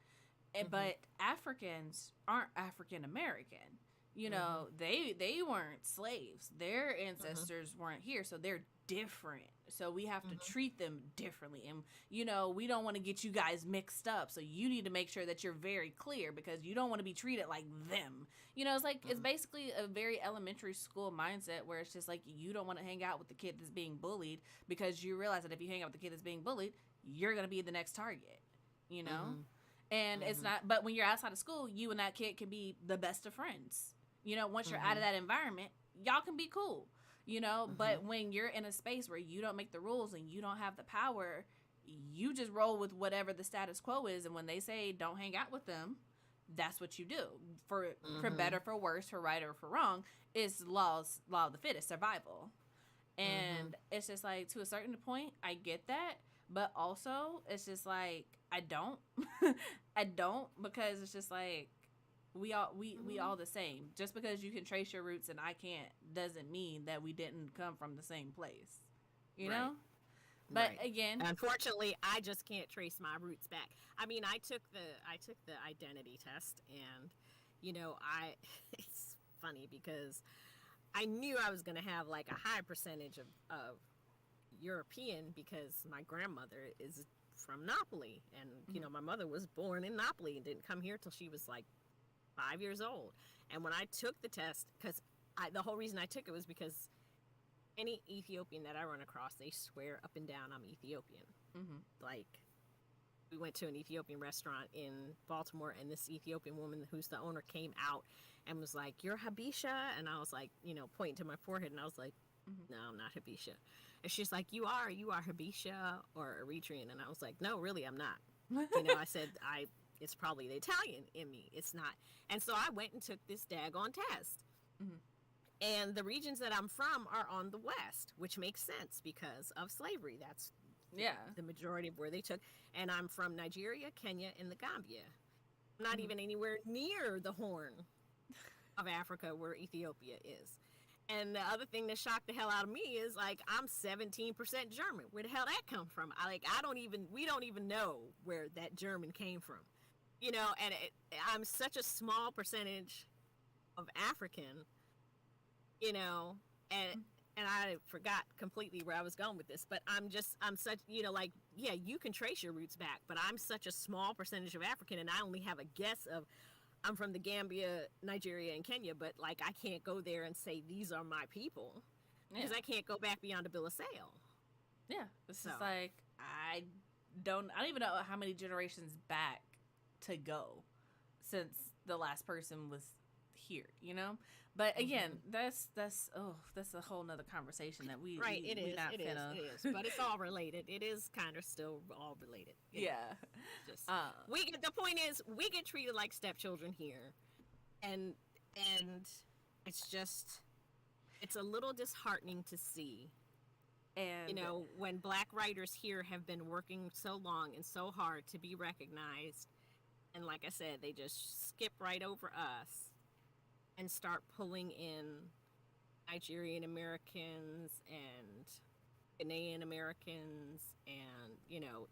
But Africans aren't African American. You know, they weren't slaves. Their ancestors weren't here, so they're different. So we have to treat them differently. And, you know, we don't want to get you guys mixed up. So you need to make sure that you're very clear because you don't want to be treated like them. You know, it's like, it's basically a very elementary school mindset where it's just like you don't want to hang out with the kid that's being bullied because you realize that if you hang out with the kid that's being bullied, you're going to be the next target. you know? Mm-hmm. And it's not, but when you're outside of school, you and that kid can be the best of friends. You know, once you're out of that environment, y'all can be cool, you know? But when you're in a space where you don't make the rules and you don't have the power, you just roll with whatever the status quo is. And when they say don't hang out with them, that's what you do. For better, for worse, for right or for wrong, is law of the fittest, survival. And it's just like, to a certain point, I get that. But also, it's just like, I don't. I don't, because it's just like, we all the same. Just because you can trace your roots and I can't doesn't mean that we didn't come from the same place. You know? But again, unfortunately, I just can't trace my roots back. I mean, I took the identity test, and you know, it's funny because I knew I was going to have like a high percentage of European, because my grandmother is from Napoli, and you know, my mother was born in Napoli and didn't come here till she was like 5 years old. And when I took the test, because the whole reason I took it was because any Ethiopian that I run across, they swear up and down I'm Ethiopian. Like, we went to an Ethiopian restaurant in Baltimore, and this Ethiopian woman who's the owner came out and was like, "You're Habisha?" And I was like, you know, pointing to my forehead, and I was like, "No, I'm not Habisha." And she's like, you are Habisha or Eritrean. And I was like, "No, really, I'm not." You know, I said, it's probably the Italian in me. It's not. And so I went and took this daggone test. And the regions that I'm from are on the west, which makes sense because of slavery. That's the majority of where they took. And I'm from Nigeria, Kenya, and the Gambia. I'm not even anywhere near the Horn of Africa where Ethiopia is. And the other thing that shocked the hell out of me is, like, I'm 17% German. Where the hell that come from? We don't even know where that German came from. You know, and I'm such a small percentage of African, you know, and I forgot completely where I was going with this, but I'm such, you know, like, yeah, you can trace your roots back, but I'm such a small percentage of African, and I only have a guess of, I'm from the Gambia, Nigeria, and Kenya, but, like, I can't go there and say these are my people, because I can't go back beyond a bill of sale. Yeah, it's just like, I don't even know how many generations back to go since the last person was here, you know? But again, that's a whole nother conversation that we it is, but it's all related. It is kind of still all related. Just the point is, we get treated like stepchildren here, and it's a little disheartening to see. And you know, when Black writers here have been working so long and so hard to be recognized, and like I said, they just skip right over us and start pulling in Nigerian Americans and Ghanaian Americans, and, you know,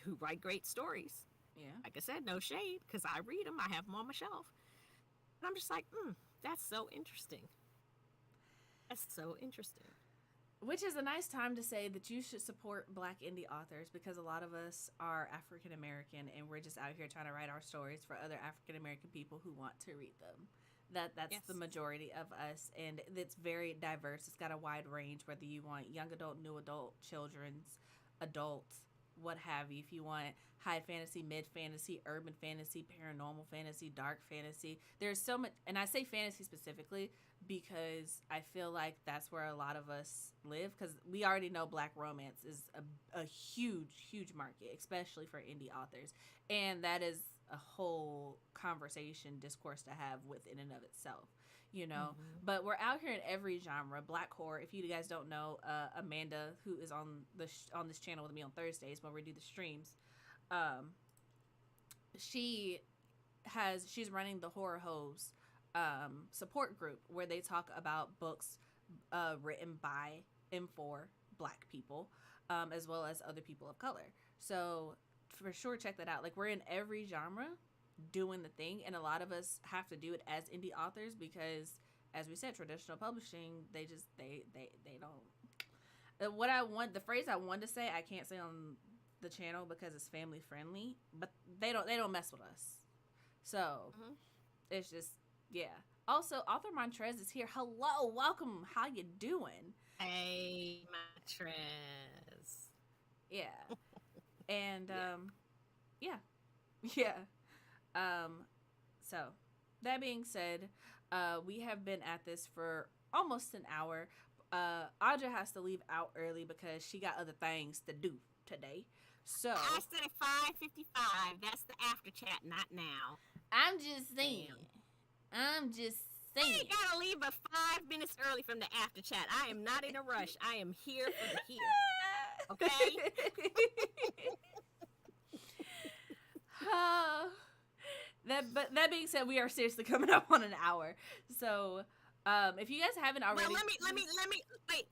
who write great stories. Yeah. Like I said, no shade, because I read them. I have them on my shelf. And I'm just like, that's so interesting. That's so interesting. Which is a nice time to say that you should support Black indie authors, because a lot of us are African American, and we're just out here trying to write our stories for other African American people who want to read them. That's the majority of us, and it's very diverse. It's got a wide range, whether you want young adult, new adult, children's, adults, what have you. If you want high fantasy, mid fantasy, urban fantasy, paranormal fantasy, dark fantasy, there's so much. And I say fantasy specifically because I feel like that's where a lot of us live, because we already know Black romance is a huge market, especially for indie authors, and that is a whole conversation, discourse to have within and of itself, you know. But we're out here in every genre. Black horror, if you guys don't know, Amanda, who is on this channel with me on Thursdays when we do the streams, she's running the Horror Hose support group, where they talk about books written by and for Black people, as well as other people of color. So for sure, check that out. Like, we're in every genre doing the thing, and a lot of us have to do it as indie authors because, as we said, traditional publishing, they don't. The phrase I wanted to say, I can't say on the channel because it's family friendly, but they don't mess with us. So it's just, Also, author Montrez is here. Hello, welcome. How you doing? Hey, Montrez. Yeah. And Yeah. Yeah. So that being said, we have been at this for almost an hour. Audra has to leave out early because she got other things to do today. So I said at 5:55. That's the after chat, not now. I'm just saying. I'm just saying. I ain't gotta leave but 5 minutes early from the after chat. I am not in a rush. I am here for the here. Okay? But that being said, we are seriously coming up on an hour. So, if you guys haven't already, well,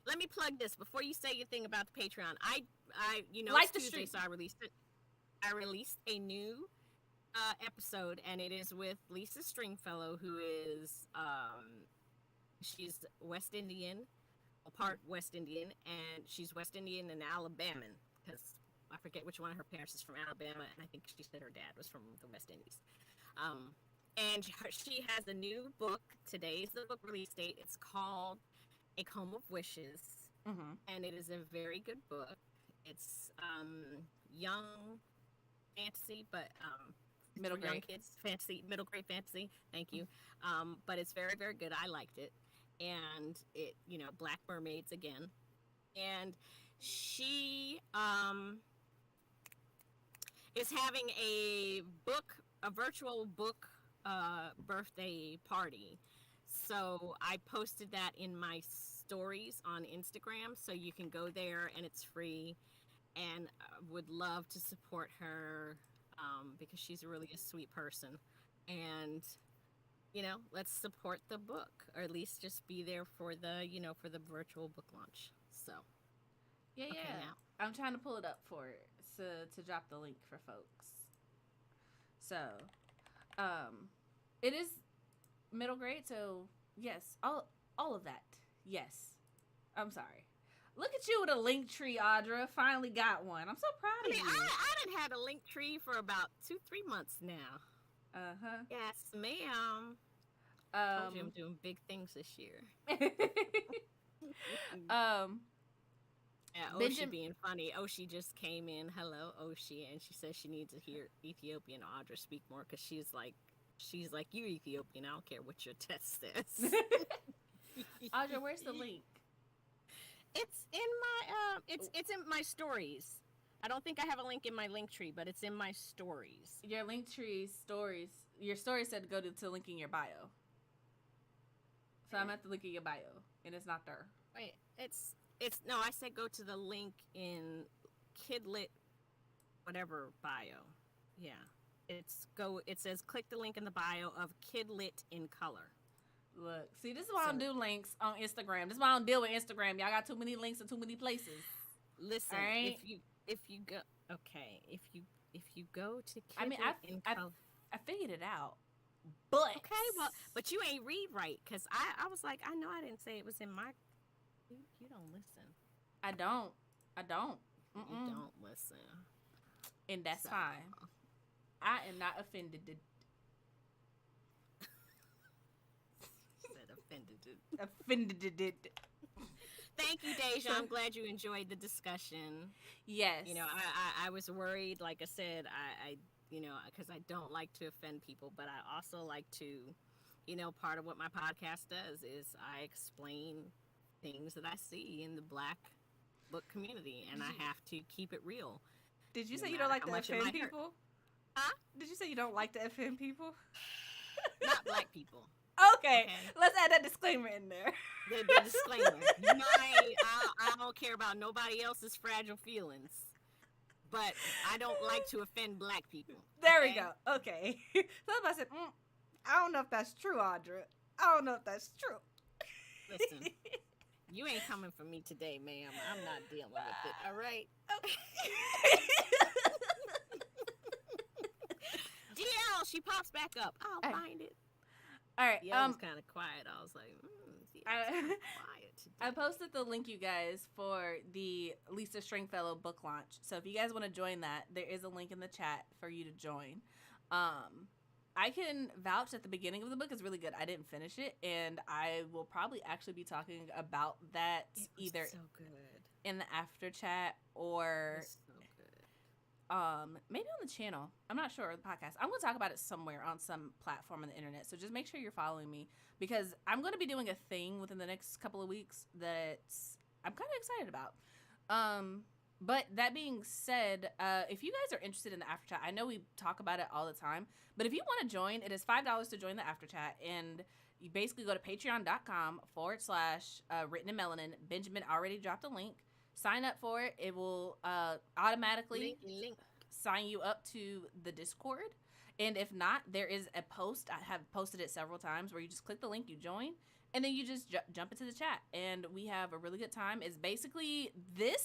let me plug this before you say your thing about the Patreon. I like it's Tuesday, so I released it. I released a new episode, and it is with Lisa Stringfellow, who is she's West Indian, a part West Indian, and she's West Indian and Alabaman, because I forget which one of her parents is from Alabama, and I think she said her dad was from the West Indies. And she has a new book. Today's the book release date. It's called A Comb of Wishes, and it is a very good book. It's young fantasy, but middle grade young kids fantasy, middle grade fantasy. Thank you. But it's very, very good. I liked it, and it, Black mermaids again, and she is having a virtual book birthday party. So I posted that in my stories on Instagram, so you can go there and it's free, and would love to support her because she's really a sweet person, and let's support the book, or at least just be there for the for the virtual book launch. So yeah. Now. I'm trying to pull it up for it to drop the link for folks. So it is middle grade, so yes, all of that. Yes. I'm sorry. Look at you with a link tree, Audra. Finally got one. I'm so proud of you. I done had a link tree for about 2-3 months now. Yes, ma'am. Told you I'm doing big things this year. Yeah, Oshi being funny. Oshi just came in. Hello, Oshi, and she says she needs to hear Ethiopian Audra speak more, because she's like, you're Ethiopian. I don't care what your test says. Audra, where's the link? It's in my it's in my stories. I don't think I have a link in my link tree, but it's in my stories. Your link tree stories. Your story said to go to link in your bio. So I'm at the link in your bio, and it's not there. Wait, no, I said go to the link in Kidlit whatever bio. Yeah. It says click the link in the bio of Kidlit in color. Look, see, this is why I don't do links on Instagram. This is why I don't deal with Instagram. Y'all got too many links in too many places. Listen, right? if you go to Kidlit in color. I figured it out. But but you ain't read right, because I was like, I know I didn't say it was in my. You don't listen. I don't. You don't listen. And that's fine. I am not offended. Said offended. Offended. Thank you, Deja. I'm glad you enjoyed the discussion. Yes. I was worried, like I said, I because I don't like to offend people, but I also like to, part of what my podcast does is I explain things that I see in the Black book community, and I have to keep it real. Did you say you don't like to offend people? Huh? Did you say you don't like to offend people? Not Black people. Okay. Let's add that disclaimer in there. The disclaimer. I don't care about nobody else's fragile feelings, but I don't like to offend Black people. There we go. Okay. So I said, I don't know if that's true, Audra. I don't know if that's true. Listen, you ain't coming for me today, ma'am. I'm not dealing with it. All right. Okay. DL, she pops back up. I'll find it. All right. Yeah, it was kind of quiet. I was like, quiet today. I posted the link, you guys, for the Lisa Stringfellow book launch. So if you guys want to join that, there is a link in the chat for you to join. I can vouch that the beginning of the book is really good. I didn't finish it, and I will probably actually be talking about that either so good. in the after chat or so good. maybe on the channel. I'm not sure, the podcast. I'm going to talk about it somewhere on some platform on the internet. So just make sure you're following me, because I'm going to be doing a thing within the next couple of weeks that I'm kind of excited about. But that being said, if you guys are interested in the after chat, I know we talk about it all the time, but if you want to join, it is $5 to join the after chat, and you basically go to patreon.com/written in melanin. Benjamin already dropped a link. Sign up for it. It will automatically sign you up to the Discord. And if not, there is a post. I have posted it several times where you just click the link, you join, and then you just jump into the chat. And we have a really good time. It's basically the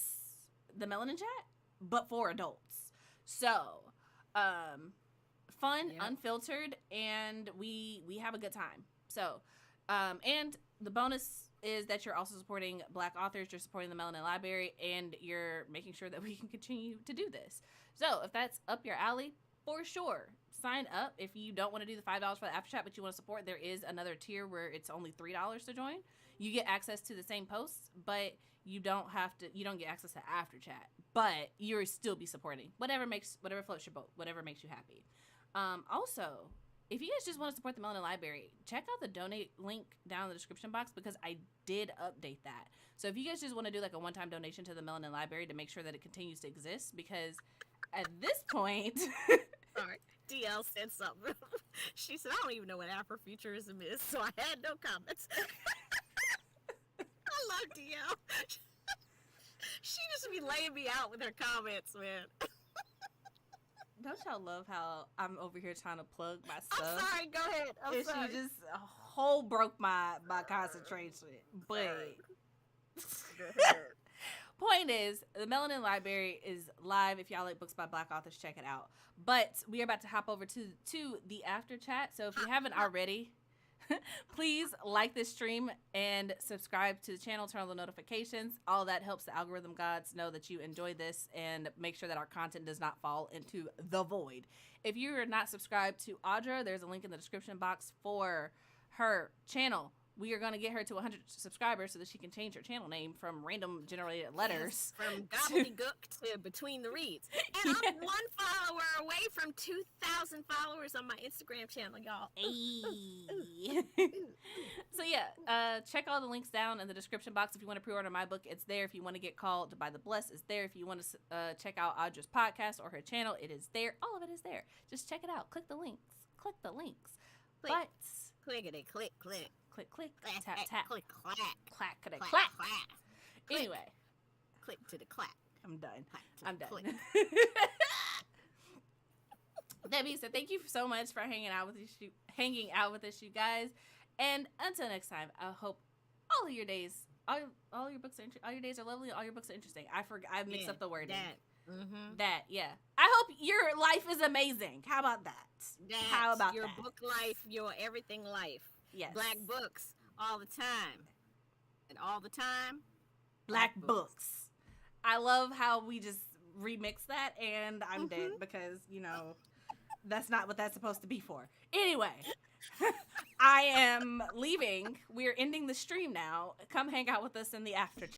Melanin Chat, but for adults. So, fun, unfiltered, and we have a good time. So, and the bonus is that you're also supporting Black authors, you're supporting the Melanin Library, and you're making sure that we can continue to do this. So if that's up your alley, for sure, sign up. If you don't want to do the $5 for the after chat, but you want to support, there is another tier where it's only $3 to join. You get access to the same posts, but you don't get access to after chat, but you'll still be supporting whatever floats your boat, whatever makes you happy. Also, if you guys just want to support the Melanin Library, check out the donate link down in the description box, because I did update that. So if you guys just want to do like a one-time donation to the Melanin Library to make sure that it continues to exist, because at this point... Sorry, DL said something. She said, I don't even know what Afrofuturism is, so I had no comments. I love DL. She just be laying me out with her comments, man. Don't y'all love how I'm over here trying to plug my stuff? I'm sorry, go ahead. I'm sorry. She just whole broke my concentration. But point is, the Melanin Library is live. If y'all like books by Black authors, check it out. But we are about to hop over to the after chat. So if you haven't already, please like this stream and subscribe to the channel, turn on the notifications. All that helps the algorithm gods know that you enjoy this and make sure that our content does not fall into the void. If you are not subscribed to Audra, there's a link in the description box for her channel. We are going to get her to 100 subscribers so that she can change her channel name from random generated letters. Yes, from gobbledygook to between the reads. And I'm one follower away from 2,000 followers on my Instagram channel, y'all. Hey. So yeah, check all the links down in the description box. If you want to pre-order my book, it's there. If you want to get called by the blessed, it's there. If you want to check out Audra's podcast or her channel, it is there. All of it is there. Just check it out. Click the links. Click the links. Click. But clickety click click. Click, click, Clack, tap, clack, tap. click, clack. Clack, clack, Clack, clack. clack. Anyway, Click to the clack. I'm done. Clack to the I'm done. click. That being said, thank you so much for hanging out with us, you guys. And until next time, I hope all of your days, all your books all your days are lovely. All your books are interesting. I mixed up the wording. That, yeah. I hope your life is amazing. How about that? How about your that? book life, your everything life. Yes. Black books all the time. And all the time, Black books. I love how we just remix that, and I'm dead because, that's not what that's supposed to be for. Anyway, I am leaving. We're ending the stream now. Come hang out with us in the after chat.